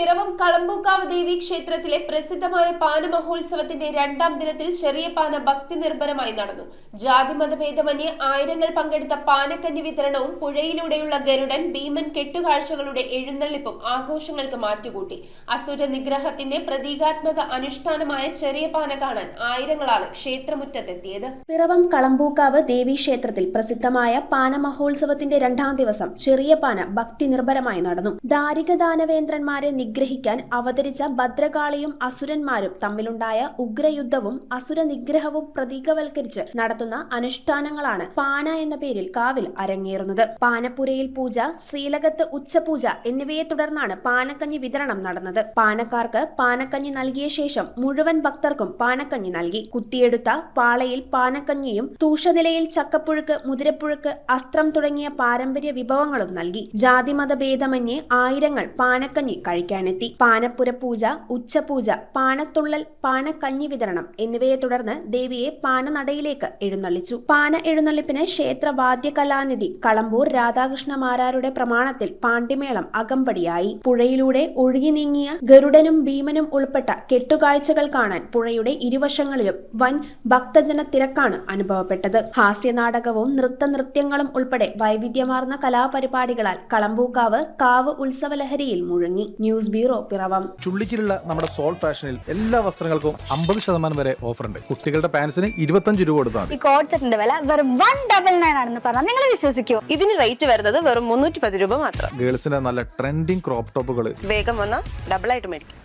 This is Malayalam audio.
പിറവം കളമ്പൂക്കാവ് ദേവി ക്ഷേത്രത്തിലെ പ്രസിദ്ധമായ പാന മഹോത്സവത്തിന്റെ രണ്ടാം ദിനത്തിൽ ചെറിയ പാന ഭക്തി നിർഭരമായി നടന്നു. ജാതിമതഭേദമന്യേ ആയിരങ്ങൾ പങ്കെടുത്ത പാനക്കഞ്ഞി വിതരണവും പുഴയിലൂടെയുള്ള ഗരുഡൻ ഭീമൻ കെട്ടുകാഴ്ചകളുടെ എഴുന്നള്ളിപ്പും ആഘോഷങ്ങൾക്ക് മാറ്റുകൂട്ടി. അസുര നിഗ്രഹത്തിന്റെ പ്രതീകാത്മക അനുഷ്ഠാനമായ ചെറിയ പാന കാണാൻ ആയിരങ്ങളാണ് ക്ഷേത്രമുറ്റത്തെത്തിയത്. പിറവം കളമ്പൂക്കാവ് ദേവി ക്ഷേത്രത്തിൽ പ്രസിദ്ധമായ പാന മഹോത്സവത്തിന്റെ രണ്ടാം ദിവസം ചെറിയ പാന ഭക്തി നിർഭരമായി നടന്നു. ദാരിക ദാനവേന്ദ്രന്മാരെ നിഗ്രഹിക്കാൻ അവതരിച്ച ഭദ്രകാളിയും അസുരന്മാരും തമ്മിലുണ്ടായ ഉഗ്രയുദ്ധവും അസുര നിഗ്രഹവും പ്രതീകവൽക്കരിച്ച് നടത്തുന്ന അനുഷ്ഠാനങ്ങളാണ് പാന എന്ന പേരിൽ കാവിൽ അരങ്ങേറുന്നത്. പാനപ്പുരയിൽ പൂജ, ശ്രീലകത്ത് ഉച്ചപൂജ എന്നിവയെ തുടർന്നാണ് പാനക്കഞ്ഞി വിതരണം നടന്നത്. പാനക്കാർക്ക് പാനക്കഞ്ഞി നൽകിയ ശേഷം മുഴുവൻ ഭക്തർക്കും പാനക്കഞ്ഞി നൽകി. കുത്തിയെടുത്ത പാളയിൽ പാനക്കഞ്ഞിയും തൂഷനിലയിൽ ചക്കപ്പുഴുക്ക്, മുതിരപ്പുഴുക്ക്, അസ്ത്രം തുടങ്ങിയ പാരമ്പര്യ വിഭവങ്ങളും നൽകി. ജാതിമത ഭേദമന്യേ ആയിരങ്ങൾ പാനക്കഞ്ഞി കഴിക്കാനെത്തി. പാനപ്പുര പൂജ, ഉച്ചപൂജ, പാനത്തുള്ളൽ, പാനക്കഞ്ഞി വിതരണം എന്നിവയെ തുടർന്ന് ദേവിയെ പാനനടയിലേക്ക് എഴുന്നള്ളിച്ചു. പാന എഴുന്നള്ളിപ്പിന് ക്ഷേത്ര വാദ്യകലാനിധി കളമ്പൂർ രാധാകൃഷ്ണ മാരാരുടെ പ്രമാണത്തിൽ പാണ്ടിമേളം അകമ്പടിയായി. പുഴയിലൂടെ ഒഴുകി നീങ്ങിയ ഗരുഡനും ഭീമനും ഉൾപ്പെട്ട കെട്ടുകാഴ്ചകൾ കാണാൻ പുഴയുടെ ഇരുവശങ്ങളിലും വൻ ഭക്തജന തിരക്കാണ് അനുഭവപ്പെട്ടത്. ഹാസ്യനാടകവും നൃത്തനൃത്യങ്ങളും ഉൾപ്പെടെ വൈവിധ്യമാർന്ന കലാപരിപാടികളാൽ കളമ്പൂക്കാവ് കാവ് ഉത്സവലഹരിയിൽ മുഴങ്ങി. News bureau, Piravom. ചുള്ളിക്കിലുള്ള നമ്മുടെ സോൾ ഫാഷനിൽ എല്ലാ വസ്ത്രങ്ങൾക്കും 50% വരെ ഓഫർ ഉണ്ട്. കുട്ടികളുടെ പാൻസിന് 25 രൂപ കൊടുത്താൽ ഈ കോഡ് സെറ്റിന്റെ വില വെറും 199 ആണെന്ന് പറഞ്ഞാൽ നിങ്ങൾ വിശ്വസിക്കുമോ? ഇതിന് റേറ്റ് വരുന്നത് വെറും 310 രൂപ മാത്രം. ഗേൾസിന്റെ നല്ല ട്രെൻഡിങ് ക്രോപ്പ് ടോപ്പുകൾ വേഗം വന്നാൽ ഡബിൾ ആയിട്ട് മേടിക്കും.